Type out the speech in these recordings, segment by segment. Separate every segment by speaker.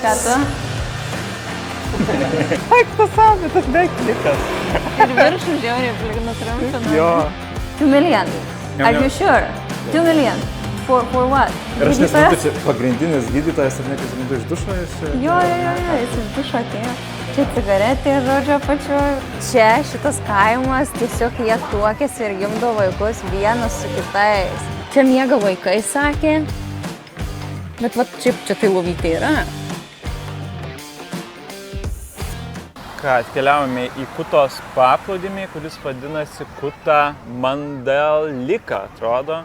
Speaker 1: Ką tu?
Speaker 2: Eik tas savi, tas beiklikas.
Speaker 1: Ir viršų žiauriai plikinas ramsana.
Speaker 2: Jo.
Speaker 1: 2 million. Are you sure? 2 million. For what?
Speaker 2: Ir aš nesuprantu, čia pagrindinis gydytojas ir nekas rimtų iš dušo.
Speaker 1: Jo, jis iš dušo atėjo. Čia cigaretė, žodžio, apačioj. Čia šitas kaimas, tiesiog jie tuokėsi ir gimdo vaikus vienas su kitais. Čia miega vaikai, sakė. Bet vat čia tai lovytė yra.
Speaker 2: Ką, atkeliavome į Kutos paplūdimį, kuris vadinasi Kuta Mandalika, atrodo.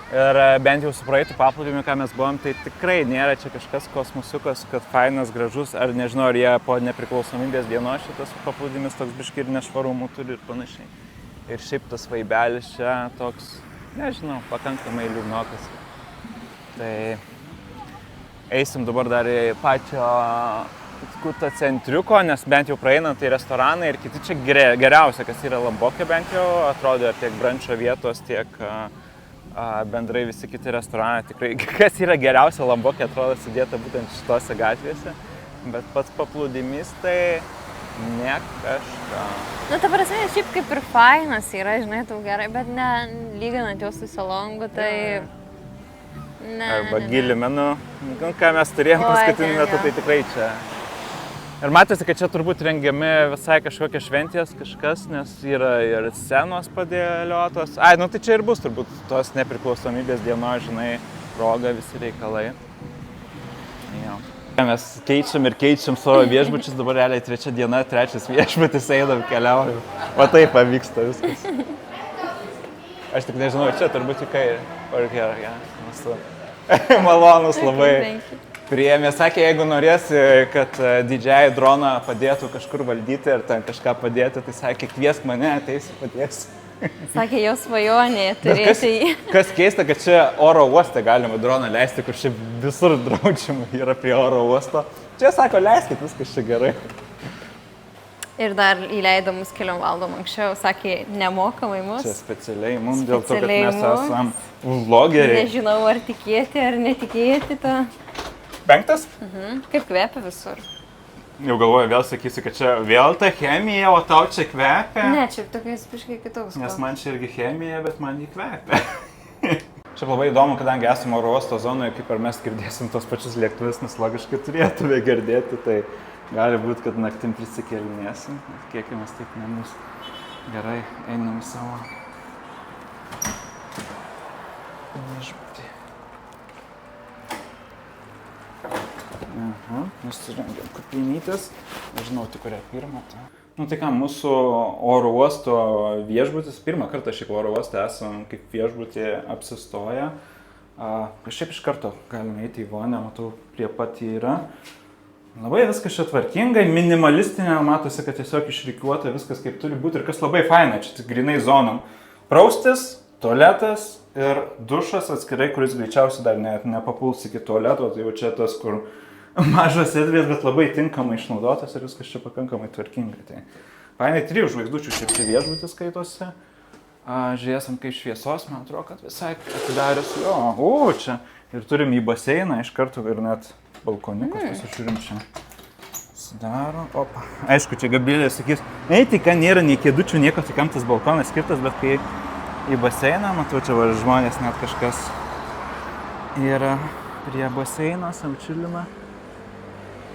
Speaker 2: Ir bent jau su praeitų paplūdimiu, ką mes buvom, tai tikrai nėra čia kažkas kosmosiukas, kad fainas, gražus, ar nežinau, ar jie po nepriklausomybės dienos šitas paplūdimis toks biškį ir nešvarumų turi ir panašiai. Ir šiaip tas vaibelis čia toks, nežinau, pakankamai liūdnokas. Tai eisim dabar dar į pačio Kuto centriuko, nes bent jau praeinant tai restoranai ir kiti čia geriausia, kas yra Lambokė bent jau, atrodo tiek brančio vietos, tiek bendrai visi kiti restoranai. Tikrai, kas yra geriausia Lambokė, atrodo sudėta būtent šitose gatvėse, bet pats paplūdimys tai ne kažką.
Speaker 1: Nu, ta prasme, šiaip kaip ir fainas yra, žinai, tau gerai, bet ne lyginant jau su Salongu, tai...
Speaker 2: Arba Gilimenu, ką mes turėjom paskutinį metu, tai tikrai čia. Ir matėsi, kad čia turbūt rengiami visai kažkokie šventės kažkas, nes yra ir scenos padėliotos. Ai, nu tai čia ir bus turbūt tos nepriklausomybės dienos, žinai, proga, visi reikalai. Jo. Mes keičiam savo viešbučius, dabar realiai 3 diena, 3 viešbutis einam, keliaujam. O taip pavyksta viskas. Aš tik nežinau, čia turbūt į kairę. Malonus labai. Priėmė, sakė, jeigu norėsi, kad didžiąjį droną padėtų kažkur valdyti ir ten kažką padėti, tai sakė, kviesk mane, ateisiu, padėsiu.
Speaker 1: Sakė, jo svajonė turėti jį.
Speaker 2: Kas keista, kad čia oro uoste galima droną leisti, kur čia visur draudžiama yra prie oro uosto. Čia sako, leiskit, viskas čia gerai.
Speaker 1: Ir dar įleido mus keliom valandom anksčiau, sakė, nemokamai mus.
Speaker 2: Čia specialiai mums, dėl to, kad mes esam vlogeriai.
Speaker 1: Nežinau, ar tikėti, ar netikėti to.
Speaker 2: 5?
Speaker 1: Kaip kvepia visur.
Speaker 2: Jau galvoju, vėl sakysi, kad čia vėl ta chemija, o tau čia kvepia.
Speaker 1: Ne, čia tokiais biškai kitoks.
Speaker 2: Nes man čia irgi chemija, bet man jį kvepia. Čia labai įdomu, kadangi esame oro uosto zonoje, kaip ar mes girdėsim tos pačius lėktuvus, nes logiškai turėtume girdėti, tai gali būti, kad naktim prisikėlinėsim. Kiekimės taip nebus. Gerai, einam į savo viešbutį. Nusirengėm kapinytės. Nežinau, tik kurią pirmą. Nu tai ką, mūsų oro uosto viešbutis, pirmą kartą šiaip oro uoste esam kaip viešbutį apsistoję. Šiaip iš karto galime eiti į vonę, matau, prie pat yra. Labai viskas čia tvarkingai, minimalistinė, matosi, kad tiesiog išrikiuota viskas kaip turi būti ir kas labai faina, čia tik grinai zonom. Praustis, tualetas ir dušas atskirai, kuris greičiausiai dar net nepapuls iki tualeto, tai jau čia tas, kur mažas erdvės, bet labai tinkamai išnaudotas ir viskas čia pakankamai tvarkingai. Tai fainai 3 žvaigždučių šiaip čia viešbutis skaitosi. Žiūrėsim, kaip šviesos, man atrodo, kad visai atidaręs. Čia ir turim į baseiną iš karto ir net balkoniukas, pasižiūrim čia. Sudaro, opa. Aišku, čia Gabrielė sakys, tai ką nėra nei kėdučių, nieko, tai kam tas balkonas skirtas, bet kai į baseiną, matau, čia žmonės net kažkas yra prie baseino, saučilina.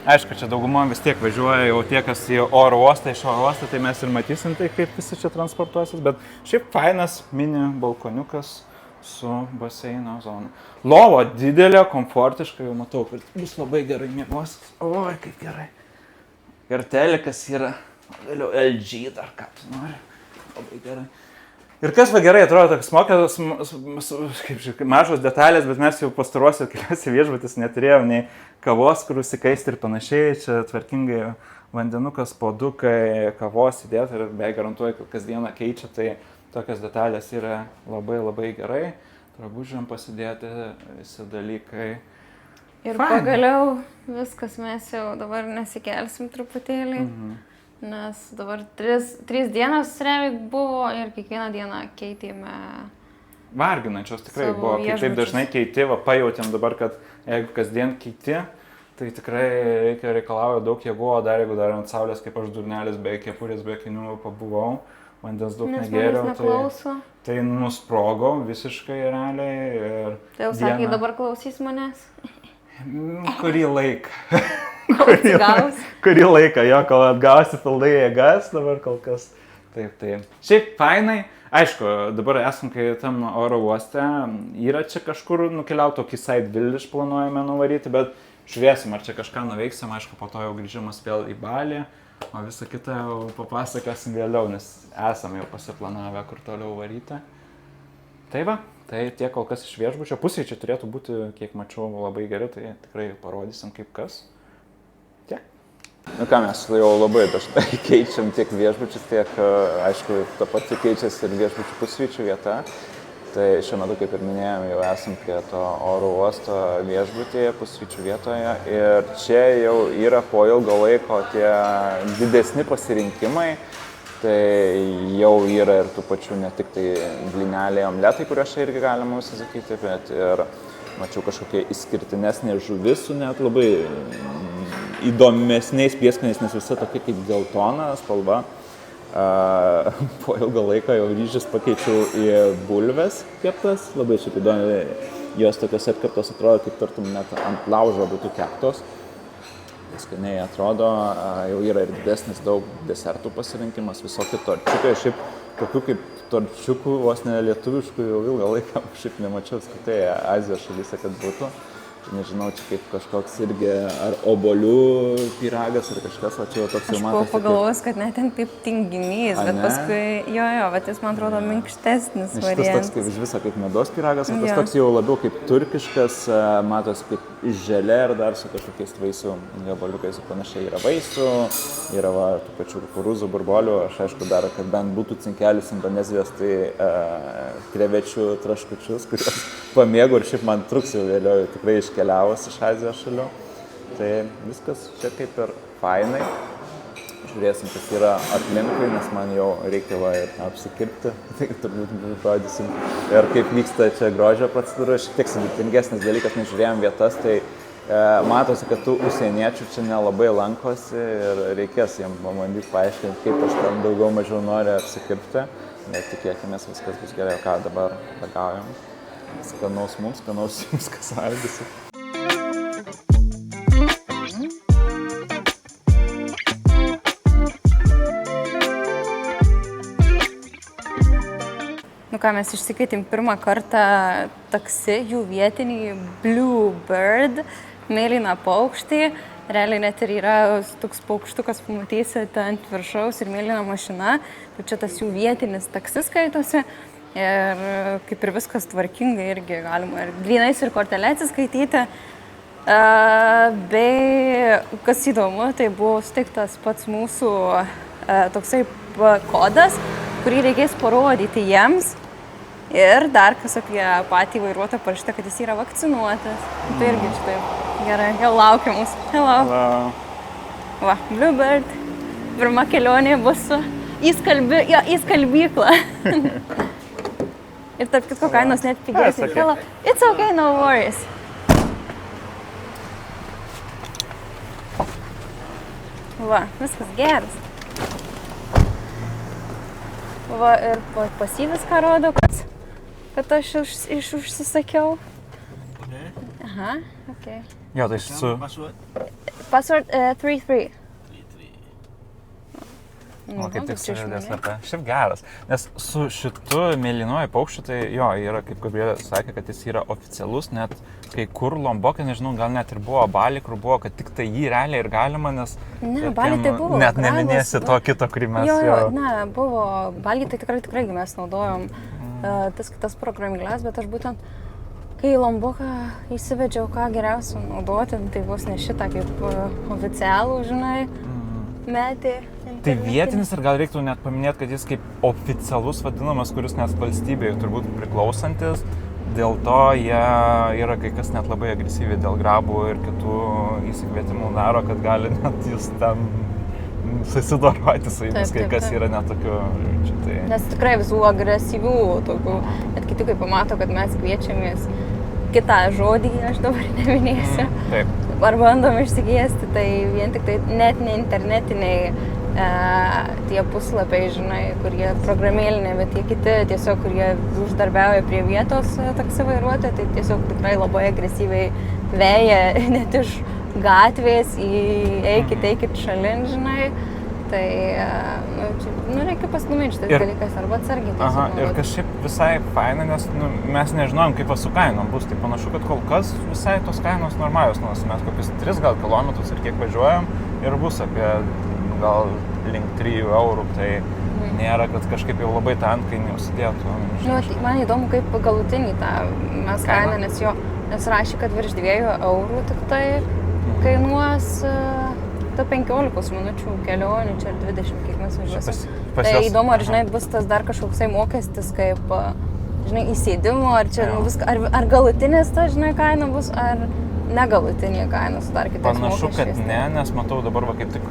Speaker 2: Aišku, čia daugumom vis tiek važiuoja jau tie, kas į oro uostą, iš oro uostą, tai mes ir matysim tai, kaip visi čia transportuosis, bet šiaip fainas mini balkoniukas su baseino zona. Lovo didelė, komfortiška, jau matau, kad bus labai gerai miegosis. Oi, kaip gerai. Ir telikas yra, vėliau LG dar ką tu nori. Labai gerai. Ir kas va gerai atrodo, toks mokės, kaip mažos detalės, bet mes jau pastaruosiu keliuose viešbutis neturėjom nei kavos, kur užsikaisti ir panašiai. Čia tvarkingai vandenukas, puodukai, kavos įdėta ir beveik garantuoju, kad kasdieną keičia, tai tokios detalės yra labai labai gerai. Drabužiam pasidėti visi dalykai.
Speaker 1: Ir pagaliau viskas, mes jau dabar nesikelsim truputėlį. Nes dabar 3 dienos realiai buvo ir kiekvieną dieną keitėme.
Speaker 2: Varginančios tikrai buvo, kai taip dažnai keiti, pajautėm dabar, kad jeigu kasdien keiti, tai tikrai reikalauja daug jėgų, o dar jeigu dar ant saulės, kaip aš durnelis, be kepurės, be akinių pabuvau, vandens daug negėriau, tai nusprogo visiškai realiai. Ir
Speaker 1: tai jau sakai, dabar klausys manęs?
Speaker 2: Kurį laiką.
Speaker 1: Kurį
Speaker 2: laiką, jo, kol atgausi pildai jėgas, dabar kol kas. Taip. Šiaip fainai. Aišku, dabar esam, kai tam oro uoste, yra čia kažkur nukeliauti, tokį side village planuojame nuvaryti, bet žiūrėsim, ar čia kažką nuveiksim, aišku, po to jau grįžimas vėl į Balį, o visą kitą jau papasakosim vėliau, nes esam jau pasiplanavę, kur toliau varyti. Tai va, tai tiek kol kas iš viešbučio. Pusryčiai turėtų būti, kiek mačiau, labai geri, tai tikrai parodysim kaip kas. Tiek. Nu ką, mes jau labai dažnai keičiam tiek viešbučius, tiek, aišku, ta pati keičiasi ir viešbučių pusryčių vieta. Tai šiuo metu, kaip ir minėjom, jau esam prie to oro uosto viešbutyje, pusryčių vietoje. Ir čia jau yra po ilgo laiko tie didesni pasirinkimai. Tai jau yra ir tų pačių ne tik tai blyneliai, omletai, kuriuos čia irgi galima užsisakyti, bet ir mačiau kažkokie išskirtinesnė žuvis su net labai įdomesniais prieskoniais, nes visa tokia kaip geltona spalva. Po ilgo laiko jau ryžius pakeičiau į bulves keptas, labai šiaip įdomi, jos tokios atkeptos atrodo, kaip tartum net ant laužo būtų keptos. Skaniai atrodo, jau yra ir didesnis daug desertų pasirinkimas, visokie torčiukai, šiaip tokių kaip torčiukų, vos ne lietuviškų jau ilgą laiką šiaip nemačiau skaitai Azijos šalyse, kad būtų. Nežinau, čia kaip kažkoks irgi ar obolių pyragas ar kažkas, o čia jau toks jau matosi.
Speaker 1: Aš buvau pagalvojus, kad net ten taip tinginys, bet paskui, bet jis man atrodo minkštesnis variantas.
Speaker 2: Šitas toks kaip iš viso kaip medos pyragas, o tas toks jau labiau kaip turkiškas, matosi kaip želė ir dar su kažkokiais vaisių gabaliukais ir panašiai. Yra vaisių, yra tų pačių kukurūzų, burbolių, aš aišku dar, kad bent būtų cinkelis Indonezijos, tai krevečių traškučius, kuriuos pamėgau ir šiaip man truks jau vėliau tikrai iškeliavus iš Azijos šalių. Tai viskas čia kaip ir fainai. Žiūrėsim, kas yra aplinkui, nes man jau reikia ir apsikirpti, tai turbūt parodysim. Ir kaip vyksta čia grožio procedūra, šiek tiek sudėtingesnis dalykas, nes žiūrėjom vietas, tai matosi, kad tų užsieniečių čia nelabai lankosi ir reikės jiems pabandyti paaiškinti, kaip aš ten daugiau mažiau noriu apsikirpti. Bet tikėkimės, viskas bus gerai, ką dabar ragaujam. Skanaus mums, skanaus jums, kas valgysi.
Speaker 1: Nu ką, mes išsikeitėm pirmą kartą taksi, jų vietinį Bluebird, mėlyną paukštį. Realiai net ir yra toks paukštukas, pamatysite ant viršaus ir mėlyna mašina. Tai čia tas jų vietinis taksis skaitosi. Ir kaip ir viskas tvarkingai irgi galima ir grynais ir kortelę atsiskaityti. Bei, kas įdomu, tai buvo suteiktas pats mūsų toksai kodas, kurį reikės parodyti jiems. Ir dar kas apie patį vairuotoją parašyta, kad jis yra vakcinuotas. Tai irgi štai gerai, jau laukia mūsų. Hello. Va, Bluebird. Pirma kelionė bus į skalbyklą. Ir tarp kitko kainos net pigesnės. Hello. It's okay, no worries. Va, viskas geras. Va, ir pasyvis ką rodo, kad aš užsisakiau. Aha, okei.
Speaker 2: Jo, tai su...
Speaker 1: Password 33.
Speaker 2: O kaip tik sužadės slapta. Šiaip geras, nes su šitu mėlynuoju paukščiu, tai jo, yra, kaip Gabrielė sakė, kad jis yra oficialus, net kai kur Lombokė, nežinau, gal net ir buvo Balį, kur buvo, kad tik tai jį realiai ir galima, nes...
Speaker 1: Ne, Balį tai buvo.
Speaker 2: Net neminėsi to kito, kurį mes...
Speaker 1: Ne, buvo, Balį tai tikrai mes naudojom tas kitas programėles, bet aš būtent, kai Lomboką įsivedžiau, ką geriausia naudoti, tai vos ne šitą kaip oficialų, žinai, metį.
Speaker 2: Tai vietinis ir gal reiktų net paminėti, kad jis kaip oficialus vadinamas, kuris net valstybėje turbūt priklausantis. Dėl to jie yra kai kas net labai agresyviai dėl grabų ir kitų įsikvietimų daro, kad gali net jūs ten susidoroti su jumis, kai kas yra net tokių. Tai...
Speaker 1: Nes tikrai visų agresyvių tokių, net kiti kai pamato, kad mes kviečiamės kitą žodį, aš dabar neminėsiu.
Speaker 2: Taip.
Speaker 1: ar bandom išsikviesti, tai vien tik tai net ne internetiniai tie puslapiai, žinai, kurie programėlinė, bet tie kiti tiesiog, kurie uždarbiauja prie vietos taksi vairuotojai, tai tiesiog tikrai labai agresyviai veja net iš gatvės į eikit šalin, žinai. Tai, reikia pasidomėti šitais dalykais arba atsargiai.
Speaker 2: Aha, ir kažkaip visai faina, nes mes nežinojom, kaip su kainom bus. Tai panašu, kad kol kas visai tos kainos normalios, nes mes kokius 3 gal kilometrus ir kiek važiuojam ir bus apie gal link 3 eurų, tai nėra, kad kažkaip jau labai tą antkainį užsidėtų.
Speaker 1: Man įdomu, kaip galutinį tą mes kainą, nes rašė, kad virš 2 eurų tik tai kainuos 15 minučių kelionių, čia 20, kiek mes važiuosim. Tai įdomu, ar, žinai, bus tas dar kažkoksai mokestis, kaip, žinai, įsėdimo, ar čia ar galutinės ta, žinai, kaina bus, ar negalutinė kaina su dar kitais mokesčiais.
Speaker 2: Panašu, kad ne, nes matau dabar kaip tik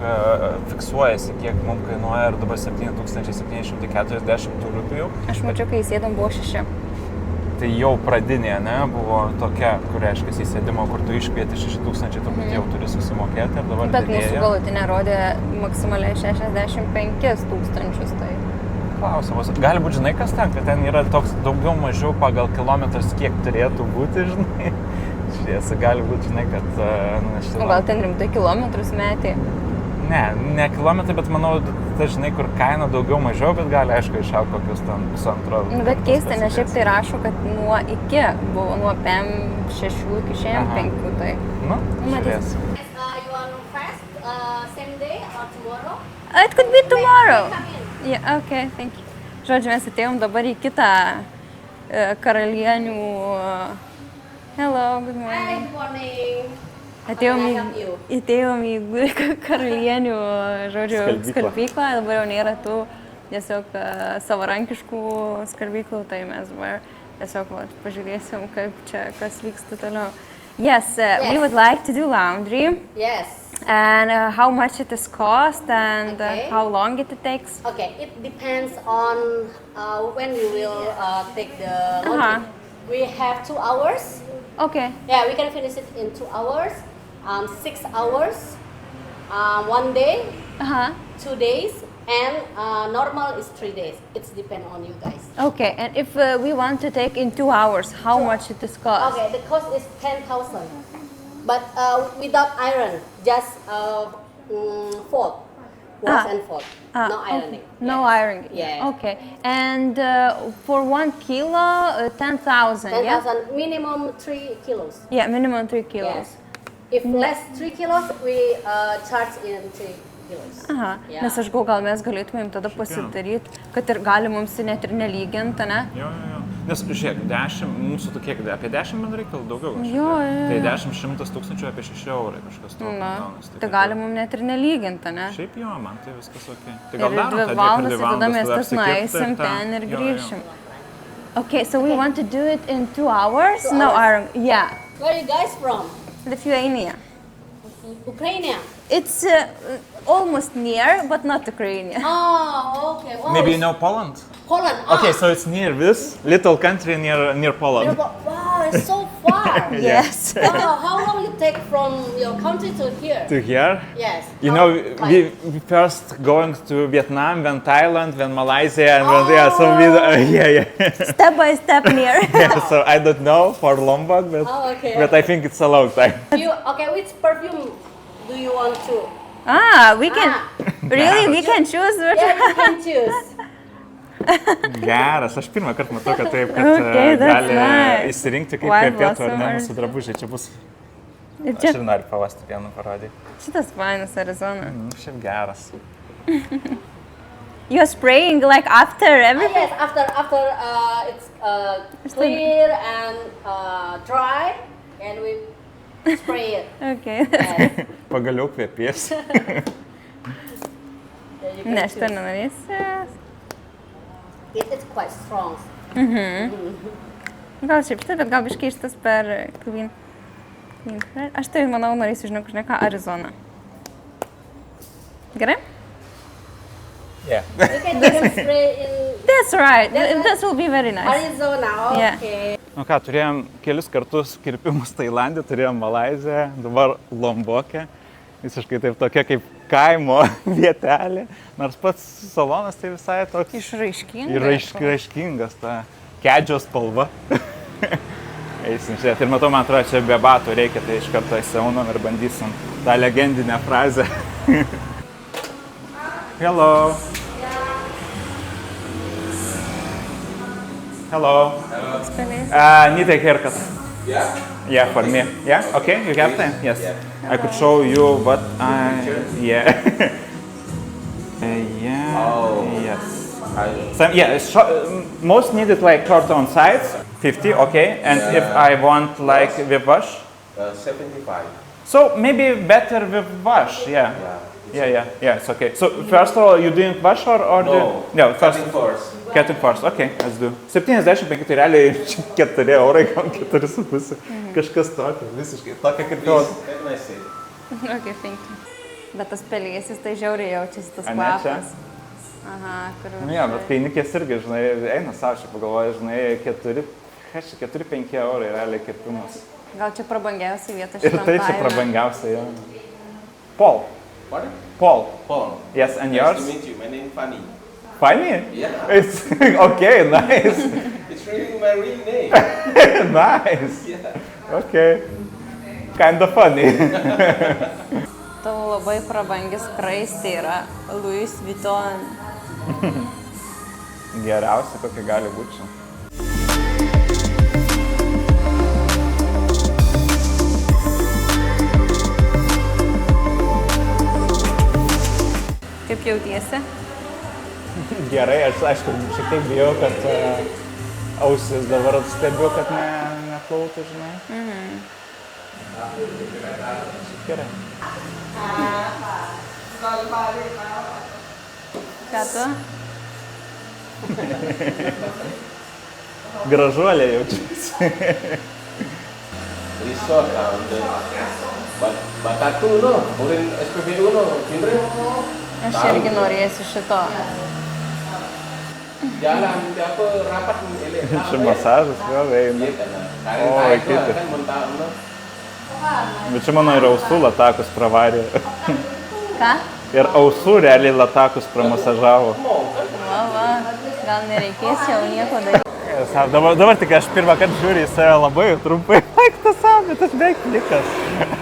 Speaker 2: fiksuojasi, kiek mums kainuoja ir dabar 7740 rupių.
Speaker 1: Aš mačiau, kai įsėdom buvo 6.
Speaker 2: Tai jau pradinė, ne, buvo tokia, kur reiškia įsėdimo, kur tu iškvieti 6000, turbūt jau turi susimokėti ir dabar
Speaker 1: bet
Speaker 2: didėja.
Speaker 1: Mūsų galutinė rodė maksimaliai 65 000, tai...
Speaker 2: Klausimas, gali būti, žinai, kas ten, kad ten yra toks daugiau mažiau pagal kilometras, kiek turėtų būti, žinai. Žiūrėsi, gali būti, žinai, kad...
Speaker 1: Gal ten rimtai kilometrus metė?
Speaker 2: Ne kilometrai, bet manau, tai žinai, kur kaina daugiau mažiau, bet gali, aišku, išaugti kokius ten pusantro.
Speaker 1: Bet keista, nes šiaip tai rašo, kad nuo iki buvo nuo PM6 iki PM5, tai...
Speaker 2: Žiūrės.
Speaker 3: You want fast, same day or tomorrow?
Speaker 1: It could be tomorrow. Yeah, okay, thank you. Žodžiu, mes atėjom dabar į kitą karalienių... Hello, good morning.
Speaker 3: Good morning.
Speaker 1: Atėjom į karalienių, žodžiu, skalbyklą, dabar jau nėra tų tiesiog savarankiškų skalbyklų, tai mes dabar tiesiog pažiūrėsim, kaip čia, kas vyksta toliau. Yes, we would like to do laundry.
Speaker 3: Yes.
Speaker 1: And how much it is cost and how long it takes?
Speaker 3: Okay, it depends on when we will take the laundry. We have 2 hours.
Speaker 1: Okay.
Speaker 3: Yeah, we can finish it in 2 hours, 6 hours, 1 day, 2 days, and normal is 3 days. It depends on you guys.
Speaker 1: Okay, and if we want to take in 2 hours, how much it is cost?
Speaker 3: Okay, the cost is 10,000, but without iron, just fold, wash and fold, no ironing.
Speaker 1: No ironing.
Speaker 3: Yeah.
Speaker 1: Okay, and for 1 kilo, 10,000.
Speaker 3: 10,000,
Speaker 1: yeah?
Speaker 3: minimum 3 kilos.
Speaker 1: Yeah, minimum 3 kilos.
Speaker 3: Yes. If less 3 kilos, we charge in 3 kilos.
Speaker 1: Aha, nes aš gal mes galėtumėm tada pasidaryti, kad ir gali mums net ir nelyginti, ne?
Speaker 2: Jo. Nes, žiūrėk, 10, mūsų tokie, apie 10 man reikia daugiau kažkaip.
Speaker 1: Jo.
Speaker 2: Tai 10, 100 tūkstančių apie 6 eurai kažkas to.
Speaker 1: Tai gali mums net ir nelyginti, ne?
Speaker 2: Šiaip jo, man tai viskas ok.
Speaker 1: Tai ir 2 valandas, ir tada mes tas nueisim ten ir grįšim. Okay, so we want to do it in 2 hours? No iron, yeah.
Speaker 3: Where are you guys from?
Speaker 1: Lithuania.
Speaker 3: Ukraine.
Speaker 1: It's almost near, but not Ukraine.
Speaker 3: Oh, okay. Oh,
Speaker 2: Maybe you know Poland?
Speaker 3: Poland.
Speaker 2: Okay, so it's near this little country near Poland.
Speaker 3: Wow, it's so far.
Speaker 1: Yes.
Speaker 3: Wow, how long you take from your country to here?
Speaker 2: To here?
Speaker 3: Yes.
Speaker 2: You know, we first going to Vietnam, then Thailand, then Malaysia, and then so we
Speaker 1: Step by step near.
Speaker 2: So I don't know for Lombok, but I think it's a long time.
Speaker 3: Which perfume do you want to?
Speaker 1: We can. Really, we can choose.
Speaker 3: Yeah, you can choose.
Speaker 2: Geras, aš pirmą kartą matau, kad taip, kad gali įsirinkti kaip kvepėtų ar ne mūsų drabužiai. Čia bus... Aš ir noriu pavasti vieną parodyti.
Speaker 1: Šitas fainas Arizona.
Speaker 2: Šiaip geras.
Speaker 1: You're spraying like after everything?
Speaker 3: Yes, after it's clear and dry, and we spray it.
Speaker 1: Okay.
Speaker 3: Yes.
Speaker 2: Pagaliau kvepės.
Speaker 1: Ne, šitą nenorėsi.
Speaker 3: It's quite strong.
Speaker 1: Gal šiaip šitą, bet gal biškai šitas per Clean. Aš tai, manau, norėsiu žinai ką, Arizona. Gerai?
Speaker 3: Yeah. You can spray in...
Speaker 1: That's right. That will be very nice.
Speaker 3: Arizona, okay.
Speaker 2: Nu ką, turėjom kelis kartus kirpimus Tailandė, turėjom Malaiziją, dabar Lombokė. Visiškai taip tokia kaip kaimo vietelė. Nors pats salonas tai visai toks... Išraiškingas, ta kedžios spalva. Eisim žiūrėti. Ir matau, man atrodo, čia be batų reikia, tai iš karto įsiaunam ir bandysim tą legendinę frazę. Hello. Hello. Need a haircut.
Speaker 4: Yeah?
Speaker 2: Yeah, for me. Yeah? Okay, you have time? Yes.
Speaker 4: Yeah.
Speaker 2: I could show you what I... Yeah. Yeah.
Speaker 4: Oh.
Speaker 2: Yes. Some, yeah, most needed like short on sides, 50, okay. And if I want like with wash?
Speaker 4: 75.
Speaker 2: So maybe better with wash, yeah. Yeah, it's okay. So first of all, you didn't wash or
Speaker 4: No,
Speaker 2: no, first.
Speaker 4: cutting first.
Speaker 2: Cutting first, okay, let's do. 75 tai realiai 4 eurai, gal 4,5. Kažkas tokio, visiškai tokia kaip jau.
Speaker 4: Very nice.
Speaker 1: Okay, thank you. Bet tas pelėsis, tai žiauriai jaučiasi tas
Speaker 2: A ne, čia?
Speaker 1: kvapas. Aha, kur...
Speaker 2: Nu jo, bet kainikės irgi, žinai, eina savo, aš pagalvoju, žinai, 4-5 eurai realiai kirpimas.
Speaker 1: Gal čia prabangiausia vieta
Speaker 2: Ir
Speaker 1: šitam
Speaker 2: tai čia
Speaker 1: kaime.
Speaker 2: prabangiausia, jo. Paul.
Speaker 4: What?
Speaker 2: Paul.
Speaker 4: Paul.
Speaker 2: Yes, and
Speaker 4: Nice
Speaker 2: yours?
Speaker 4: to meet you. My name is Fanny.
Speaker 2: Funny?
Speaker 4: Yeah.
Speaker 2: It's okay, nice.
Speaker 4: It's really my real name.
Speaker 2: Nice.
Speaker 4: Yeah.
Speaker 2: Okay. Kinda funny.
Speaker 1: Tavo labai prabangis kraistė yra Louis Vuitton.
Speaker 2: Geriausia, kokia gali būti čia.
Speaker 1: Kaip jautiesi?
Speaker 2: Gerai, aš aišku, šiek tiek bijau, kad ausis dabar stebiu, kad neplautų, žinai. Gerai.
Speaker 1: Ką tu?
Speaker 2: Gražuolė jaučiasi.
Speaker 4: Resort Batatu no, Urin SPBU no, Kindre.
Speaker 1: Aš irgi norėsiu šito.
Speaker 4: Jalan apa rapat ele.
Speaker 2: Čia masažas vėl eina. Oi, kaip.
Speaker 4: Kan mentah no.
Speaker 2: Bet čia mano ir ausų latakus pravarė.
Speaker 1: Ką?
Speaker 2: Ir ausų realiai latakus pramasažavo.
Speaker 1: Va, gal nereikės jau nieko daryti.
Speaker 2: Dabar tik aš pirmą kartą žiūriu į save labai trumpai. Laiktas savo, bet aš beveik plikas.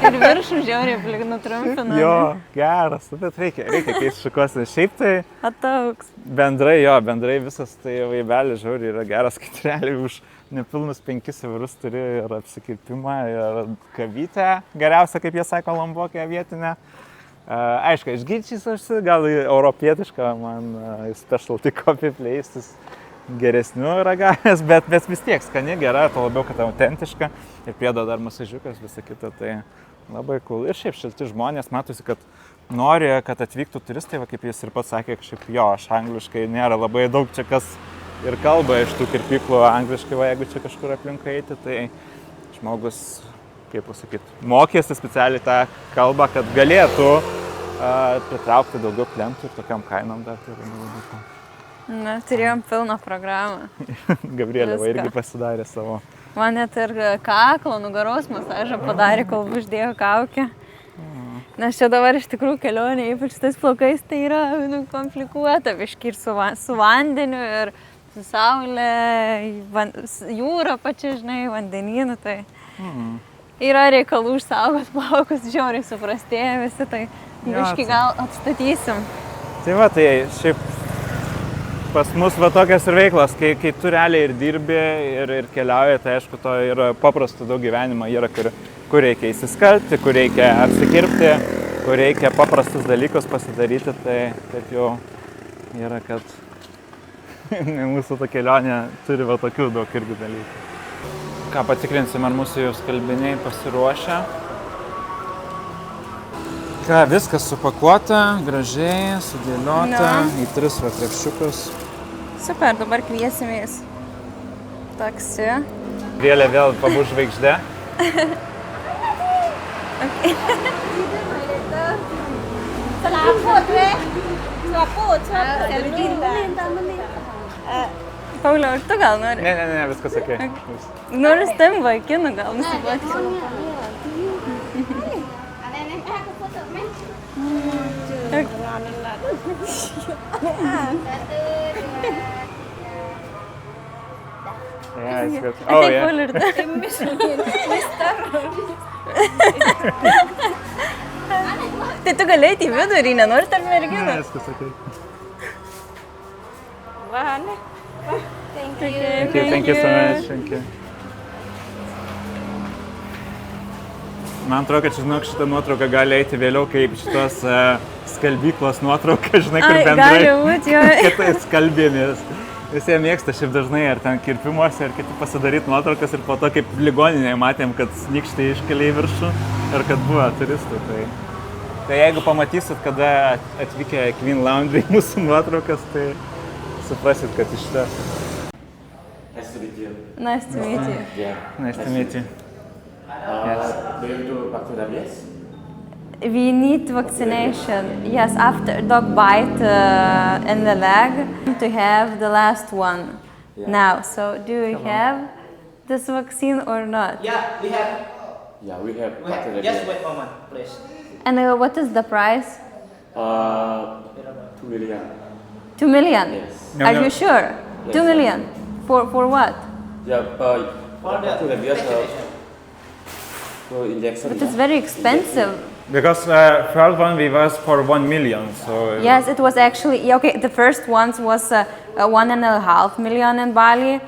Speaker 1: Ir viršų žiauriai plik nutrumpina.
Speaker 2: Jo, geras, bet reikia keisti šukos. Šiaip tai
Speaker 1: Atauks.
Speaker 2: bendrai visas tai vaibelis žiauriai yra geras, kad realiai už nepilnus 5 eurus turi ir apsikirpimą, ir kavytę. Geriausia, kaip jie sako, Lombokė vietinė. Aišku, aš ginčysiuosi, gal europietišką man specialty copy places geresnių ragavęs, bet vis tiek skani, gera, to labiau, kad autentiška ir priedo dar masažiukas, visa kita, tai labai cool. Ir šiaip šilti žmonės, matosi, kad nori, kad atvyktų turistai, va, kaip jis ir pats sakė, šiaip jo, aš angliškai nėra labai daug čia kas ir kalba iš tų kirpyklų angliškai, va, jeigu čia kažkur aplink eiti, tai žmogus, kaip pasakyti, mokėsi specialiai tą kalbą, kad galėtų pritraukti daugiau klientų ir tokiam kainom dar tai yra labai cool.
Speaker 1: Na, turėjom pilną programą.
Speaker 2: Gabrielė va, irgi
Speaker 1: Viską.
Speaker 2: pasidarė savo.
Speaker 1: Man net ir kaklo, nugaros masažą padarė, kol uždėjo kaukę. Nes čia dabar iš tikrųjų kelionė, ypač tais plaukais, tai yra komplikuota, biški ir su vandeniu, ir su saulė, jūra pačia, žinai, vandenynu, tai yra reikalų užsaugot plaukus, žiauriai suprastėję visi, tai biški gal atstatysim.
Speaker 2: Tai va, tai šiaip pas mus va tokios ir veiklos, kai tu realiai ir dirbi, ir keliauji, tai aišku, to yra paprastų daug gyvenimo, yra kur reikia įsiskalbti, kur reikia apsikirpti, kur reikia paprastus dalykus pasidaryti, tai taip jau yra, kad mūsų ta kelionė turi va tokių daug irgi dalykų. Ką patikrinsim, ar mūsų jau skalbiniai pasiruošę. Ką, viskas supakuota, gražiai, sudėliota, į 3 va krepšiukus.
Speaker 1: Super, dabar kviesimės taksi.
Speaker 2: Vėlė vėl pabūs žvaigždė.
Speaker 1: Pauliau, ar tu gal nori?
Speaker 2: Ne, viskas okei.
Speaker 1: Nori stem vaikinų, gal nusipirksi.
Speaker 2: Yeah, it's good.
Speaker 1: I think Pauliau ir tai. Tai tu gali eiti į vidurį, nenori tarp merginų?
Speaker 2: Viskas okei.
Speaker 1: Vale.
Speaker 2: Thank you so much. Thank you. Man atrodo, kad žinok, šitą nuotrauką gali eiti vėliau kaip šitos skalbyklos nuotrauka, žinai, kur bendrai.
Speaker 1: Gali būt, jo.
Speaker 2: Kitai skalbėmės. Visi mėgsta šiaip dažnai ar ten kirpimuose, ar kiti pasidaryti nuotraukas ir po to kaip ligoninėje matėm, kad snykštai iškelia į viršų ir kad buvo turistų. Tai jeigu pamatysit, kada atvykę Queen Laundry mūsų nuotraukas, tai suprasit, kad iš to.
Speaker 4: Nice to meet you.
Speaker 1: Nice to meet you.
Speaker 4: Yeah.
Speaker 2: Nice to meet you.
Speaker 4: Do you do vaccination? Yes.
Speaker 1: We need vaccination. Yes, after dog bite in the leg, to have the last one now. So, do you have this vaccine or not?
Speaker 5: Yeah, we have.
Speaker 4: Yeah, we have
Speaker 5: We have.
Speaker 4: vaccination.
Speaker 5: Just wait a moment, please.
Speaker 1: And what is the price?
Speaker 4: 2 million.
Speaker 1: 2 million?
Speaker 4: Yes.
Speaker 2: No,
Speaker 1: Are
Speaker 2: no.
Speaker 1: you sure?
Speaker 4: Yes.
Speaker 1: 2 million? For what?
Speaker 4: Yeah,
Speaker 5: For the
Speaker 4: vaccination, yes,
Speaker 5: vaccination.
Speaker 4: for injection.
Speaker 1: But it's very expensive.
Speaker 2: Because first one we was for 1 million, so...
Speaker 1: Yes, it was actually, yeah, okay, the first ones was 1.5 million in Bali,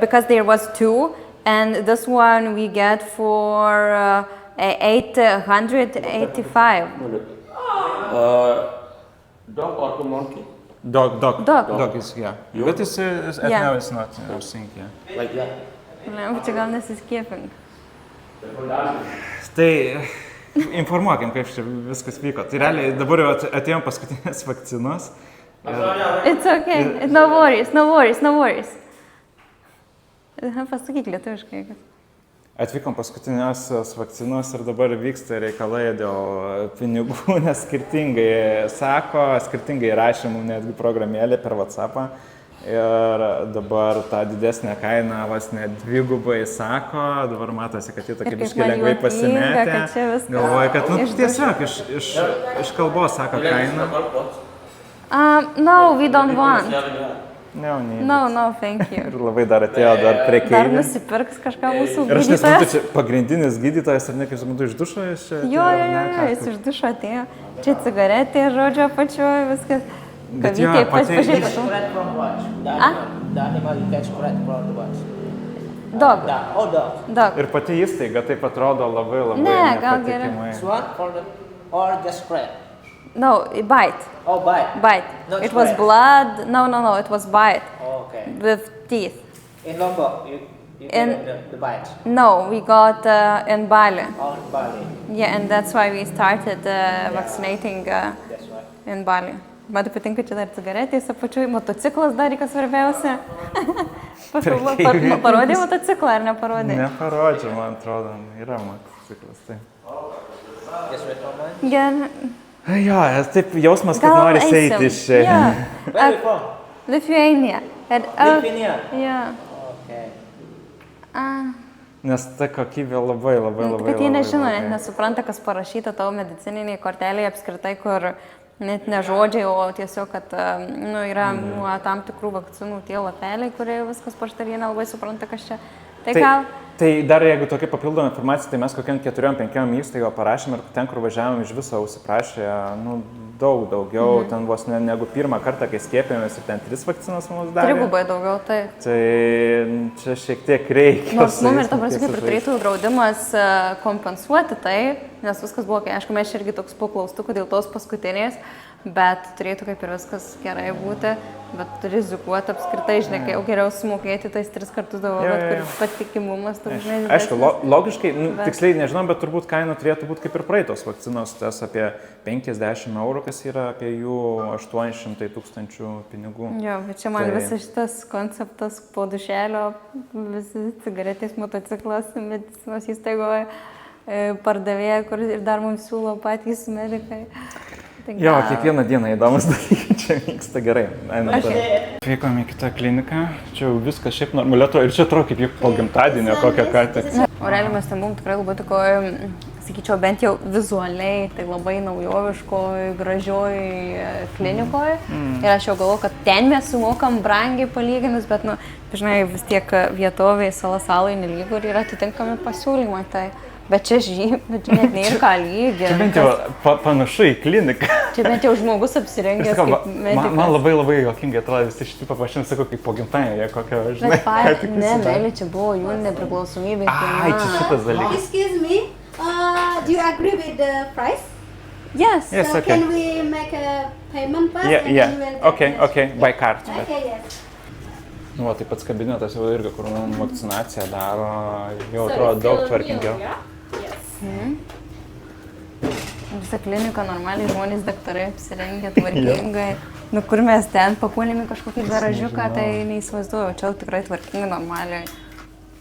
Speaker 1: because there was 2, and this one we get for 885.
Speaker 4: Dog or monkey?
Speaker 2: Dog.
Speaker 1: Dog.
Speaker 2: Dog is, yeah.
Speaker 4: You?
Speaker 2: But it's,
Speaker 1: Yeah.
Speaker 2: now it's not, I was thinking, yeah.
Speaker 4: Like that?
Speaker 1: Čia gal nesiskiepink.
Speaker 2: Tai informuokim, kaip čia viskas vyko. Tai realiai dabar jau atėjom paskutinės vakcinos.
Speaker 1: It's okay, no worries. Pasakyk lietuviškai.
Speaker 2: Atvykom paskutinės vakcinos ir dabar vyksta reikalai dėl pinigų, nes skirtingai sako, skirtingai rašė mums netgi programėlė per WhatsAppą. Ir dabar tą didesnę kainą vos net dvigubai sako, dabar matosi, kad jie tokie
Speaker 1: Ir kaip
Speaker 2: biškai
Speaker 1: man
Speaker 2: lengvai
Speaker 1: juokinga,
Speaker 2: pasimetė.
Speaker 1: kad čia viskas
Speaker 2: Galvoja, kad
Speaker 1: iš
Speaker 2: tiesiog iš kalbos sako kainą.
Speaker 1: No, we don't want.
Speaker 2: Ne.
Speaker 1: No, thank you.
Speaker 2: Ir labai dar atėjo dar
Speaker 1: Dar
Speaker 2: prekeiviai.
Speaker 1: nusipirks kažką mūsų
Speaker 2: Ir aš nesuprantu,
Speaker 1: gydytojas.
Speaker 2: čia pagrindinis gydytojas ar ne, kaip suprantu, iš dušo jis čia
Speaker 1: Jo,
Speaker 2: atėjo, ne, ką
Speaker 1: jis
Speaker 2: tu-
Speaker 1: iš dušo atėjo. Čia cigaretė, žodžio apačioje, viskas.
Speaker 2: Bet jo,
Speaker 1: Kavytė,
Speaker 2: pati-
Speaker 1: pažiūrėk.
Speaker 5: Spread from what? The
Speaker 1: Ah?
Speaker 5: animal. The animal you can spread from the what?
Speaker 1: Dog.
Speaker 5: Dog.
Speaker 1: Dog.
Speaker 2: Ir pati įstaiga taip atrodo labai
Speaker 1: Ne, gal
Speaker 2: nepatikimai.
Speaker 5: This one for the or just spread?
Speaker 1: No, bite.
Speaker 5: Oh, bite.
Speaker 1: Bite.
Speaker 5: Not
Speaker 1: It was
Speaker 5: spread.
Speaker 1: blood. No, it was bite
Speaker 5: Okay.
Speaker 1: with teeth.
Speaker 5: In Lombok, you
Speaker 1: In-
Speaker 5: get the bite.
Speaker 1: No, we got in Bali.
Speaker 5: On Bali.
Speaker 1: Yeah, and that's why we started vaccinating
Speaker 5: That's right.
Speaker 1: in Bali. Man tai patinka čia dar cigaretės, apačioj motociklas dar reikia svarbiausia. Parodė motociklą ar neparodė?
Speaker 2: Neparodžiau, man atrodo, yra motociklas. Tai.
Speaker 5: Just wait a moment.
Speaker 1: Gerai.
Speaker 2: Jo, taip jausmas, kad
Speaker 1: Gal
Speaker 2: nori
Speaker 1: eisim?
Speaker 2: eiti iš čia.
Speaker 1: Yeah.
Speaker 5: Where are you from?
Speaker 1: Lithuania.
Speaker 5: Lithuania.
Speaker 1: Yeah.
Speaker 5: Okay.
Speaker 2: Nes ta kokybė labai.
Speaker 1: Kad jie nežino, net nesupranta, kas parašyta tavo medicininiai kortelėje apskritai, kur net ne žodžiai, o tiesiog, kad yra nuo tam tikrų vakcinų tie lapeliai, kurie viskas parašyta ir jie nelabai supranta, kas čia. Tai gal...
Speaker 2: Tai dar jeigu tokia papildoma informacija, tai mes kokiam 4-5 įstaigom parašėm ir ten, kur važiavom iš viso užsiprašė, daugiau, ten vos negu pirmą kartą, kai skiepėmės ir ten 3 vakcinas mums davė.
Speaker 1: Trigubai daugiau, tai...
Speaker 2: Tai čia šiek tiek reikia.
Speaker 1: Nors mum ir ta prasme, kaip ir turėtų draudimas kompensuoti tai, nes viskas buvo, kai aišku, mes irgi toks paklaustukų dėl tos paskutinės, bet turėtų kaip ir viskas gerai būti, bet rizikuoti apskritai, žinai, kai jau geriau sumokėti tais 3 kartus daugiau, bet kur patikimumas, tu žinai,
Speaker 2: Aišku, logiškai, tiksliai nežinom, bet turbūt kaina turėtų būti kaip ir praeitos vakcinos, tas apie 50 eurų, kas yra apie jų 800 000 pinigų.
Speaker 1: Jo, bet čia man visas šitas konceptas po dušelio, visi cigaretės, motociklas, medicinos įstaigoje, pardavėja, kur ir dar mums siūlo patys medikai. Tai
Speaker 2: Jo,
Speaker 1: gal-
Speaker 2: kiekvieną dieną įdomus dalykai čia vyksta gerai. Vykom į kitą kliniką, čia jau viskas šiaip normaliai atrodo ir čia atrodo kaip jau po gimtadienio kokią ką tik.
Speaker 1: O realiai mes ten buvom tikrai labai tokoj, sakyčiau, bent jau vizualiai, tai labai naujoviškoj, gražioj klinikoje. Ir aš jau galvoju, kad ten mes sumokam brangiai palyginus, bet, nu, žinai, vis tiek vietoviai salai nelygu ir yra atitinkami pasiūlymai. Tai. Bet čia bet čia net nėra ką lygi.
Speaker 2: Čia bent jau panašu į kliniką.
Speaker 1: Čia bent jau žmogus apsirengęs kaip medikas.
Speaker 2: Man labai juokingai atrodo visi šitie paprašym, sakau, kaip po gimtadienio, jie kokio, žinai.
Speaker 1: Ne, meilė, čia buvo jų nepriklausomybė.
Speaker 2: Ai, čia šitas dalykas.
Speaker 3: Excuse me, do you agree with the price?
Speaker 1: Yes.
Speaker 2: Yes,
Speaker 3: So
Speaker 2: okay.
Speaker 3: can we make a payment first?
Speaker 2: Yeah,
Speaker 3: and then we'll
Speaker 2: yeah.
Speaker 3: get
Speaker 2: Okay, by card.
Speaker 3: Okay, yes.
Speaker 2: Nu, tai pats kabinetas jau irgi, kur mums vakcinaciją daro, jau atrodo daug tvarkingiau.
Speaker 1: Visa klinika normaliai, žmonės daktarai apsirengia tvarkingai. Nu, kur mes ten papuolėme kažkokį garažiuką, tai neįsivaizduoju, čia tikrai tvarkingai, normaliai.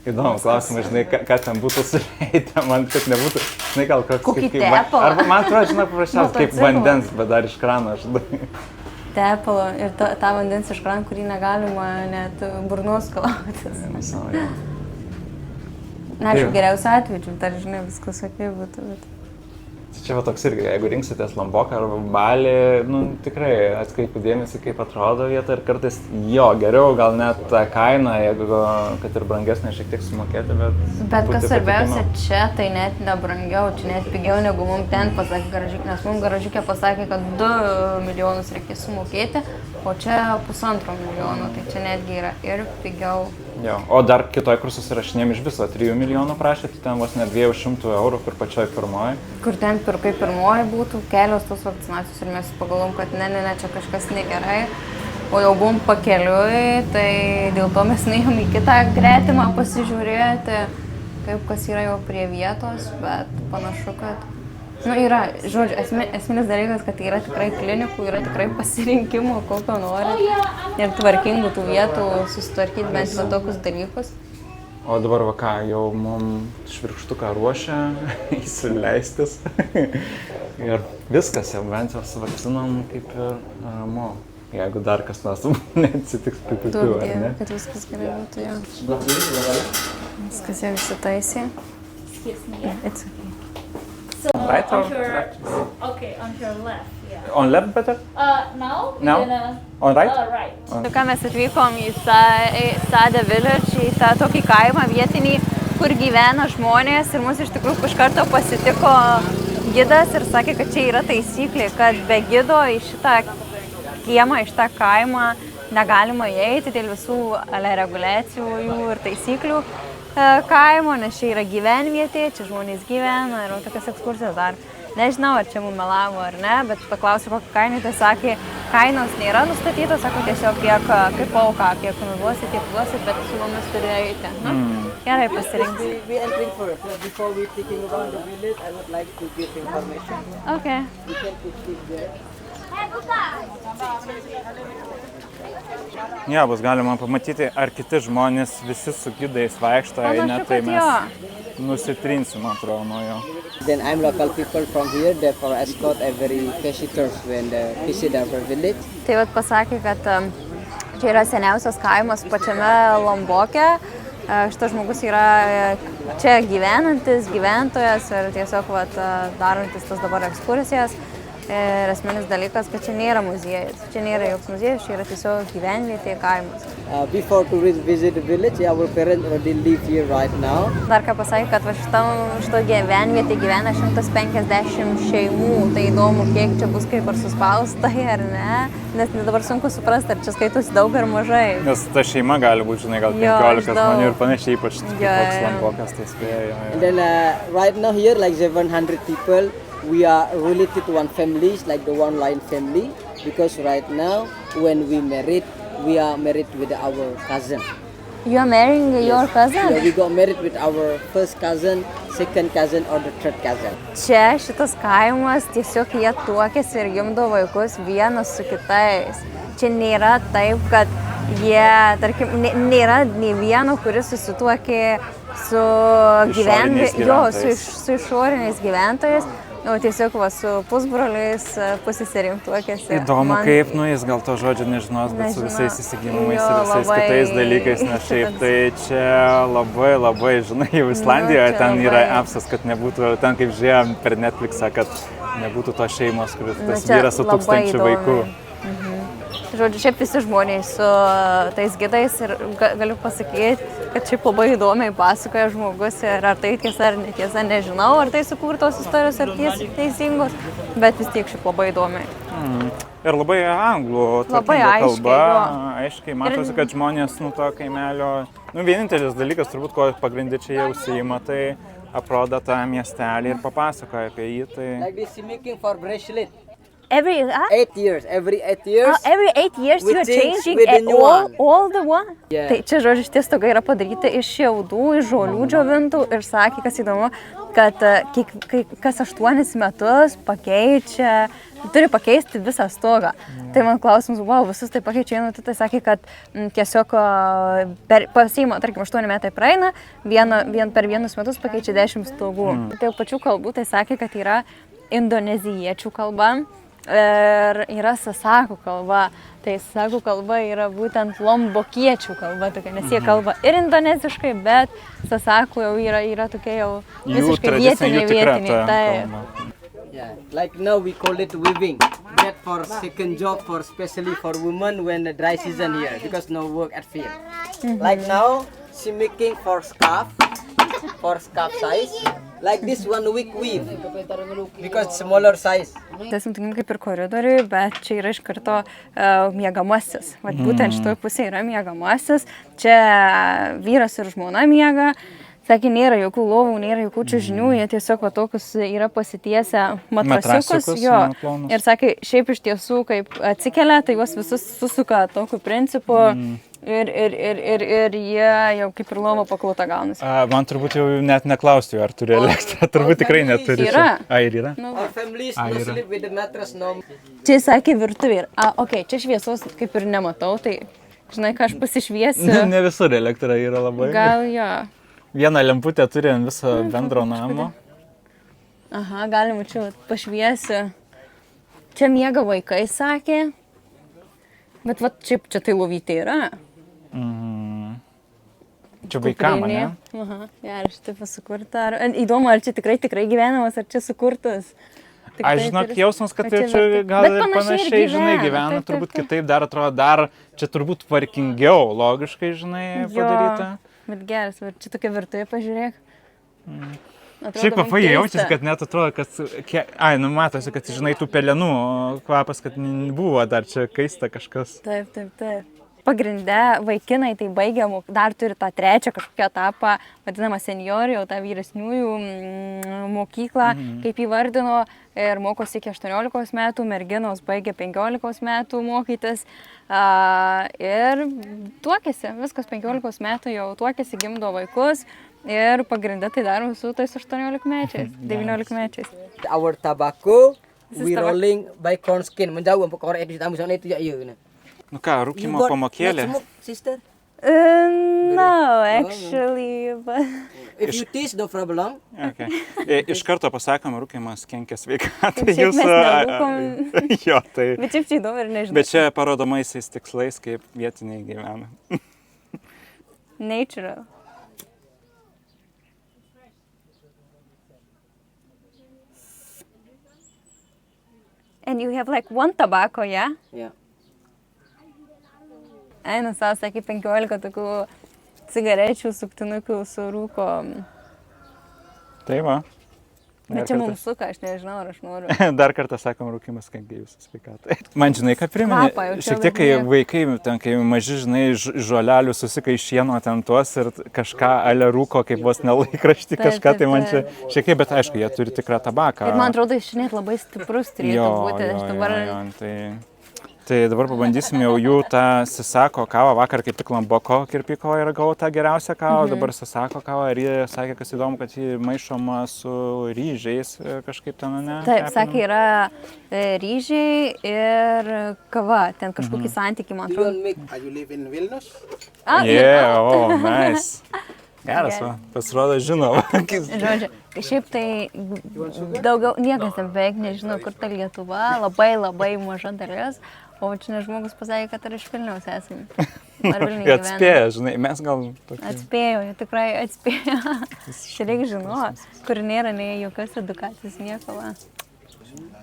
Speaker 2: Įdomu klausimą, žinai, ką ten būtų suleidę, man tik nebūtų, žinai, gal
Speaker 1: Kokį tepalą.
Speaker 2: Arba man atrodo, žinai, paprasčiausiai kaip
Speaker 1: Motociklą.
Speaker 2: vandens, bet dar iš krano, žinai.
Speaker 1: Tepalo ir tą vandens iš kranų, kurį negalima net burnos kalautis. Na, aš geriausiu atveju, dar žinai, viskas okei būtų. Bet...
Speaker 2: Čia va toks irgi, jeigu rinksitės Lamboką arba Balį, nu tikrai atkreipiu dėmesį, kaip atrodo vieta ir kartais jo, geriau gal net tą kainą, jeigu kad ir brangesnė šiek tiek sumokėti, bet...
Speaker 1: Bet kas svarbiausia, čia tai net nebrangiau, čia net pigiau negu mums ten pasakė garažiukė, nes mums garažiukė pasakė, kad 2 milijonus reikės sumokėti, o čia 1,5 milijono, tai čia netgi yra ir pigiau.
Speaker 2: Jo, o dar kitoj, kur susirašinėm iš viso 3 milijonų prašė, tai ten vos net 200 eurų kur pačioj pirmoji.
Speaker 1: Kur ten pirkai pirmoji būtų, kelios tos vakcinacijos ir mes pagalvom, kad ne, čia kažkas negerai. O jau buvom pakeliui, tai dėl to mes nuėjom į kitą gretimą pasižiūrėti, kaip kas yra jau prie vietos, bet panašu, kad... Nu, yra, žodžiu, esminis dalykas, kad yra tikrai klinikų, yra tikrai pasirinkimų, kokio nori. Ir tvarkingų tų vietų susitvarkyti bent va tokius dalykus.
Speaker 2: O dabar va ką, jau mums švirkštuką ruošia įsileistis. Ir viskas jau bent jau su vakcinom kaip ir ramu. Jeigu dar kas nors neatsitiks kitokių, ar ne?
Speaker 1: Kad viskas gerai būtų, jo. Viskas jau įsitaisė.
Speaker 6: Excuse me.
Speaker 1: It's okay.
Speaker 6: So
Speaker 2: Right or
Speaker 6: on your
Speaker 2: left?
Speaker 6: okay, on your left, yeah.
Speaker 2: On left better?
Speaker 6: Now we're
Speaker 2: Now?
Speaker 6: gonna
Speaker 2: On right?
Speaker 6: right.
Speaker 1: Tai ką mes atvykom į Sade Village, į tą tokį kaimą vietinį, kur gyvena žmonės ir mus iš tikrųjų iš karto pasitiko gidas ir sakė, kad čia yra taisyklė, kad be gido į šitą kiemą, į šitą kaimą negalima įeiti dėl visų reguliacijų ir taisyklių kaimo, nes čia yra gyvenvietė, čia žmonės gyvena ir tokias ekskursijas dar. Nežinau, ar čia mums melavo ar ne, bet paklausiu, kokią kainą, tai sakė, kainos nėra nustatytos, sako tiesiog kaip auka, kiek nuduosit, tiek duosit, bet su mumis turi eiti. Nu, gerai pasirinkti.
Speaker 5: We entering first. Before we taking around the village, I would like to give information.
Speaker 1: Okay.
Speaker 5: You can put it there.
Speaker 2: Jo, bus galima pamatyti, ar kiti žmonės visi su gidais vaikšto, jei ne,
Speaker 1: Panašu,
Speaker 2: tai
Speaker 1: kad
Speaker 2: mes nusitrinsim, atrodo, nuo jo.
Speaker 5: Then I'm local people from here, therefore escort every visitors when they visit our village.
Speaker 1: Tai vat pasakė, kad čia yra seniausias kaimas pačiame Lamboke. Šitas žmogus yra čia gyvenantis gyventojas ir tiesiog vat, darantis tas dabar ekskursijas. Ir esminis dalykas, kad čia nėra muziejus. Čia nėra joks muziejus, čia yra tiesiog gyvenvietė kaimas.
Speaker 5: Before tourists visit the village, our parents already live here right now.
Speaker 1: Dar ką pasakė, kad va šito gyvenvietė gyvena 150 šeimų. Tai įdomu, kiek čia bus kaip ar suspausta ar ne. Nes dabar sunku suprasti, ar čia skaitosi daug ar mažai.
Speaker 2: Nes ta šeima gali būti, žinai, gal 15 žmonių ir panašiai, ypač koks Lambokas, tai spėjo.
Speaker 5: And then right now here, like 700 people, we are related to one family, like the one line family, because right now when we are married with our cousin.
Speaker 1: You are marrying your cousin?
Speaker 5: Yeah, we got married with our first cousin, second cousin or the third cousin.
Speaker 1: Čia šitas kaimas tiesiog jie tuokėsi ir gimdo vaikus vienas su kitais. Čia nėra taip, kad jie, tarkim, nėra nei vieno, kuris susituokė su išoriniais gyventojais, O tiesiog va su pusbroliais pusseserim tuokėsi.
Speaker 2: Įdomu, kaip, jis gal to žodžio nežinos, bet su visais įsigymais ir visais kitais dalykais, nes šiaip tai čia labai, žinai, jau Islandijoje ten yra appsas, kad nebūtų, ten kaip žiūrėjom per Netflixą, kad nebūtų to šeimos, kur tas vyras su 1000 vaikų.
Speaker 1: Žodžiu, šiaip visi žmonės su tais gidais ir galiu pasakyti, kad šiaip labai įdomiai pasakoja žmogus ir ar tai tiesa ar netiesa, nežinau, ar tai sukurtos istorijos ar teisingos, bet vis tiek šiaip labai įdomiai.
Speaker 2: Ir labai anglų kalba, aiškiai matosi, kad žmonės to kaimelio, vienintelis dalykas turbūt, ko pagrindičiai jie užsiima, tai aprodo tą miestelį ir papasakoja apie jį. Tai...
Speaker 5: Like this, making for bracelet.
Speaker 1: Every
Speaker 5: 8 years, every 8 years.
Speaker 1: Every 8 years
Speaker 5: we
Speaker 1: you're
Speaker 5: change
Speaker 1: changing
Speaker 5: with the new one.
Speaker 1: all the one?
Speaker 5: Yeah.
Speaker 1: Tai čia, žodžiu, šitie stogai yra padaryti iš šiaudų, iš žolių džiovintų ir sakė, kas įdomu, kad kas 8 metus pakeičia, turi pakeisti visą stogą. Tai man klausimas, visus tai pakeičia, tai sakė, kad tiesiog pasiima, tarkim, 8 metai praeina, per 1 metus pakeičia 10 stogų. Tai pačių kalbų tai sakė, kad yra indoneziečių kalba. Ir yra sasakų kalba. Tai sasakų kalba yra būtent lombokiečių kalba, tokia, nes jie kalba ir indoneziškai, bet sasakų jau yra tokia jau visiškai vietiniai.
Speaker 5: Yeah, like now we call it weaving. That for second job, for especially for women when the dry season here, because no work at field. Like now, she making for scarf size. Like this 1 week weave, because smaller size.
Speaker 1: Tiesiog kaip ir koridoriui, bet čia yra iš karto miegamasis. Vat būtent šitoje pusėje yra miegamasis. Čia vyras ir žmona miega. Sakė, nėra jokių lovų, nėra jokių čiužinių, jie tiesiog va tokius yra pasitiesę matrasiukus. Ir sakė, šiaip iš tiesų, kaip atsikelia, tai juos visus susuka tokiu principu. Ir jie jau kaip ir lovo paklota gaunasi.
Speaker 2: Man turbūt jau net neklausti, ar turi elektrą, turbūt tikrai neturi.
Speaker 1: Yra.
Speaker 2: Yra?
Speaker 5: Our families no sleep with the mattress, no.
Speaker 1: Čia sakė virtuvė. Ok, čia šviesos kaip ir nematau, tai žinai, ką aš pasišviesiu.
Speaker 2: Ne visur elektra yra labai.
Speaker 1: Gal jo.
Speaker 2: Vieną lemputę turi ant viso bendro namo.
Speaker 1: Aha, galima čia pašviesiu. Čia miega vaikai, sakė. Bet va, čia tai lovytė yra.
Speaker 2: Čia vaikam, ne?
Speaker 1: Aha, gerai, šitaip sukurta. Įdomu, ar čia tikrai gyvenamas, ar čia sukurtas.
Speaker 2: Aš žinok, jausmas, kad čia gal ir panašiai, žinai, gyvena, turbūt kitaip dar atrodo, čia turbūt tvarkingiau, logiškai, žinai, padaryta.
Speaker 1: Bet geras, čia tokia virtuvė, pažiūrėk.
Speaker 2: Šiaip papai jaučiasi, kad net atrodo, kad... matosi, kad, žinai, tų pelenų kvapas, kad buvo dar čia kaista kažkas.
Speaker 1: Taip. Pagrinde vaikinai tai baigia, dar turi tą trečią kažkokią etapą, vadinamą seniorijų, tą vyresniųjų mokyklą, kaip įvardino, ir mokosi iki 18 metų, merginos baigia 15 metų mokytis ir tuokėsi, viskas 15 metų jau tuokėsi, gimdo vaikus ir pagrinde tai darom su tais 18 mečiais, 19 mečiais.
Speaker 5: Our tobacco, we rolling by corn skin, menjauh untuk korek di tamu sana itu ya iya.
Speaker 2: Nu ką, rūkymo pamokėlė?
Speaker 5: Sister?
Speaker 1: No, actually, but...
Speaker 5: If you teach, no problem.
Speaker 2: Okay. Iš karto pasakom, rūkymas kenkia sveikatai.
Speaker 1: Šiaip mes nerūkom.
Speaker 2: Jo, tai...
Speaker 1: Bet šiaip čia įdomu ir nežinau.
Speaker 2: Bet čia parodomaisiais tikslais, kaip vietiniai gyvena.
Speaker 1: Natural. And you have like one tobacco, yeah?
Speaker 5: Yeah.
Speaker 1: Eina savo, sakė, 15 tokių cigarečių, suktinukų su rūko.
Speaker 2: Tai va.
Speaker 1: Bet čia mums suka, aš nežinau, ar aš noriu.
Speaker 2: Dar kartą sakom, rūkymas kenkia jūsų sveikatai. Man, žinai, ką priminė, šiek tiek, kai vaikai, ten, kai maži, žinai, žolelių susika iš šieno ten tuos ir kažką ale rūko, kaip vos nelaikraštį kažką, tai man čia šiek tiek, bet aišku, jie turi tikrą tabaką.
Speaker 1: Ir man atrodo, iš net labai stiprus turėtų būti.
Speaker 2: Tai dabar pabandysim jau jų tą sasako kavą. Vakar kaip tik Lomboko kirpiko yra gavau tą geriausią kavą, dabar sasako kavą ir jie sakė, kas įdomu, kad jį maišoma su ryžiais kažkaip ten, ne?
Speaker 1: Taip, sakė, yra ryžiai ir kava, ten kažkokį santykį, man atrodo.
Speaker 5: You live in Vilnius?
Speaker 2: Yeah, nice. Geras, va, pasirodo, žinoma.
Speaker 1: Žodžiu, Šiaip tai daugiau, niekas ten beveik nežino, kur ta Lietuva, labai maža dalis, o čia žmogus pasakė, kad ir iš Vilniaus esame. Ar Vilniuje gyvena?
Speaker 2: Atspėjo, žinai, mes gal...
Speaker 1: Atspėjo, tikrai atspėjo. Čia reikia žinoti, kur nėra nei jokios edukacijos, nieko. Va.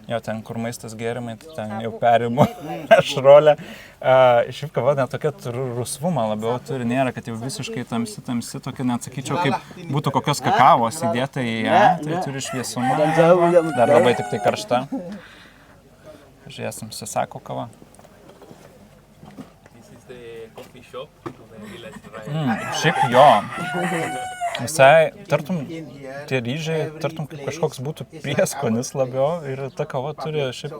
Speaker 2: Jo, ten, kur maistas gėrimai, tai ten jau perimu aš rolę. Šiaip kava net tokia rusvumą labiau turi, nėra, kad jau visiškai tamsi, tokia, net sakyčiau, kaip būtų kokios kakavos įdėta į ją, tai turi šviesumą, dar labai tik tai karšta. Žiūrėsim, susako kava. Šiaip jo. Visai, tartum, tie ryžiai, tartum kaip kažkoks būtų prieskonis labiau ir ta kava turi šiaip...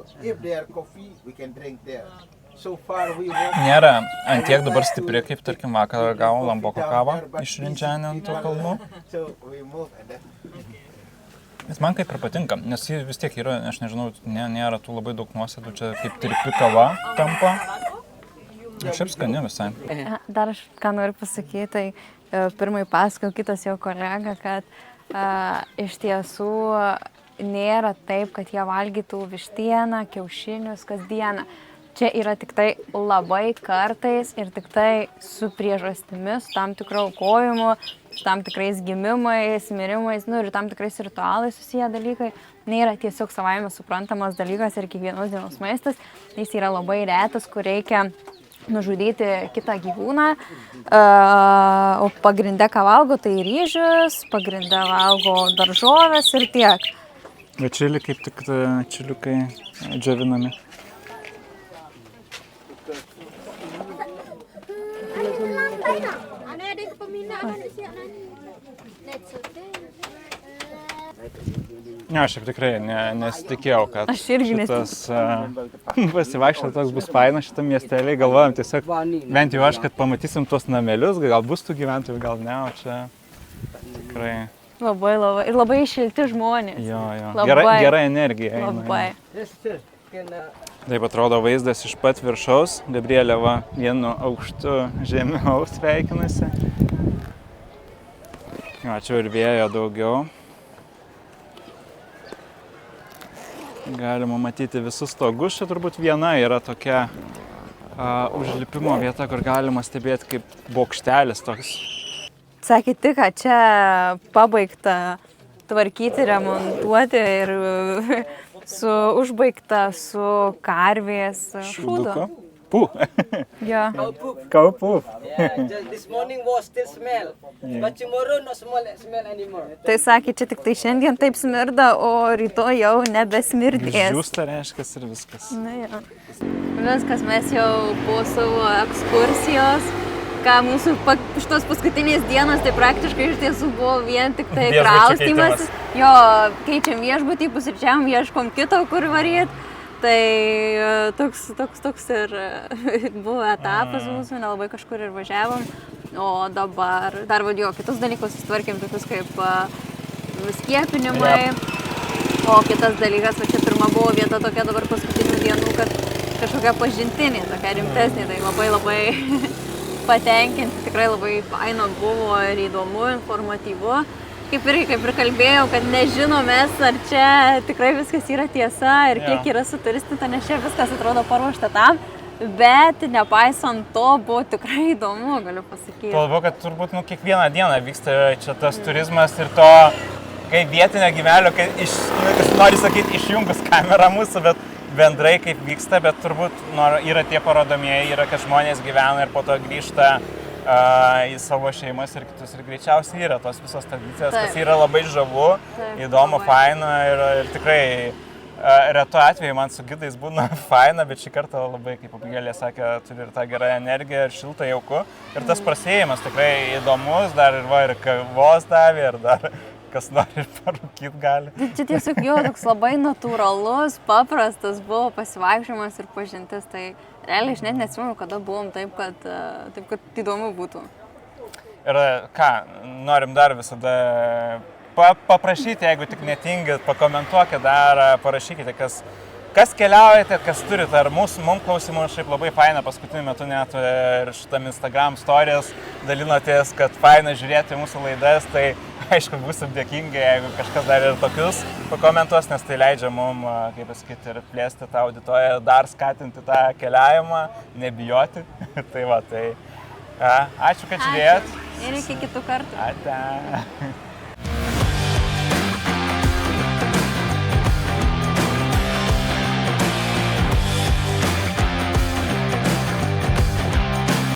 Speaker 2: Nėra antiek dabar stipri, kaip tarkim vakar gavau Lamboko kavą iš Rinčianio ant tų kalnų. Bet man kaip ir patinka, nes ji vis tiek yra, aš nežinau, nėra tų labai daug nuosėdų, čia kaip tirpi kava tampa. Šiaip skani visai.
Speaker 1: Dar aš ką noriu pasakyti, tai pirmai pasakau kitas jo kolega, kad iš tiesų nėra taip, kad jie valgytų vištieną, kiaušinius kasdieną. Čia yra tik tai labai kartais ir tik tai su priežastimis, su tam tikro aukojimu, su tam tikrais gimimais, mirimais, ir tam tikrais ritualais susiję dalykai. Nėra tiesiog savaime suprantamas dalykas ir kiekvienos dienos maistas. Jis yra labai retas, kur reikia nužudyti kitą gyvūną, o pagrinde ką valgo, tai ryžius, pagrinde valgo daržovės ir tiek.
Speaker 2: Bet čili kaip tik čiliukai džiovinami. Ne, aš tikrai nesitikėjau, kad šitas pasivaikščioti toks bus fainas šitam miestelį. Galvojam tiesiog, bent jau aš, kad pamatysim tuos namelius, gal bus tų gyventojų, gal ne, o čia tikrai...
Speaker 1: Labai. Ir labai šilti žmonės.
Speaker 2: Jo.
Speaker 1: Labai.
Speaker 2: Gera energija.
Speaker 1: Labai.
Speaker 2: Taip atrodo vaizdas iš pat viršaus. Gabrielė va vienu aukštu žemiau sveikinasi. Čia ir vėjo daugiau. Galima matyti visus stogus. Čia turbūt viena yra tokia užlipimo vieta, kur galima stebėti kaip bokštelis toks.
Speaker 1: Sakė tik, kad čia pabaigta tvarkyti, remontuoti ir užbaigta su karvės šūdu.
Speaker 2: Pū.
Speaker 1: Yeah.
Speaker 2: Cow poop.
Speaker 5: Yeah, this morning was still smell, but tomorrow no smell anymore.
Speaker 1: Tai sakė, čia tik tai šiandien taip smirda, o rytoj jau nebesmirdės.
Speaker 2: Išdžiūsta reiškia ir viskas.
Speaker 1: Na jo. Viskas, mes jau po savo ekskursijos, ką mūsų šitos paskutinės dienos, tai praktiškai iš tiesų buvo vien tik tai kraustymas. Jo, keičiam viešbutį, pusryčiam, ieškom kito, kur varyt. Tai toks ir buvo etapas mūsų, nelabai kažkur ir važiavom, o dabar dar vadėjo kitus dalykus sutvarkėm, tokius kaip skiepinimai, o kitas dalykas, va čia pirma buvo vieta tokia dabar paskutinių dienų, kad kažkokia pažintinė, tokia rimtesnė, tai labai patenkinti, tikrai labai faina buvo ir įdomu, informatyvu. Kaip ir kalbėjau, kad nežinom mes, ar čia tikrai viskas yra tiesa ir kiek yra suturistinta, nes čia viskas atrodo paruošta tam, bet nepaisant to buvo tikrai įdomu, galiu pasakyti.
Speaker 2: Tuo labiau, kad turbūt kiekvieną dieną vyksta čia tas turizmas ir to, kaip vietinio gyvenimo, nori sakyti, išjungus kamerą mūsų, bet bendrai kaip vyksta, bet turbūt yra tie parodomieji, yra, kad žmonės gyvena ir po to grįžta į savo šeimas ir kitus. Ir greičiausiai yra tos visos tradicijos, kas yra labai žavu, įdomu, faina ir tikrai retu atveju man su gidais būna faina, bet šį kartą labai, kaip Abigailė sakė, turi ir tą gerą energiją ir šiltą jauku. Ir tas prasėjimas tikrai įdomus, dar ir kavos davė ir dar kas nori ir parūkyti gali.
Speaker 1: Čia tiesiog jau toks labai natūralus, paprastas buvo pasivaikščiojimas ir pažintis. Tai realiai aš net neatsimenu, kada buvom taip, kad įdomu būtų.
Speaker 2: Ir ką, norim dar visada paprašyti, jeigu tik netingit, pakomentuokite dar, parašykite, Kas keliaujate, kas turite, ar mums klausimų, šiaip labai faina, paskutiniu metu net ir šitam Instagram stories dalinotės, kad faina žiūrėti mūsų laidas, tai aišku, būsim dėkingi, jeigu kažkas dar ir tokius pakomentuos, nes tai leidžia mums, kaip pasakyti, ir plėsti tą auditoriją, dar skatinti tą keliavimą, nebijoti. Tai va, tai ačiū, kad žiūrėjot.
Speaker 1: Ir iki kitų kartų.
Speaker 2: Ate.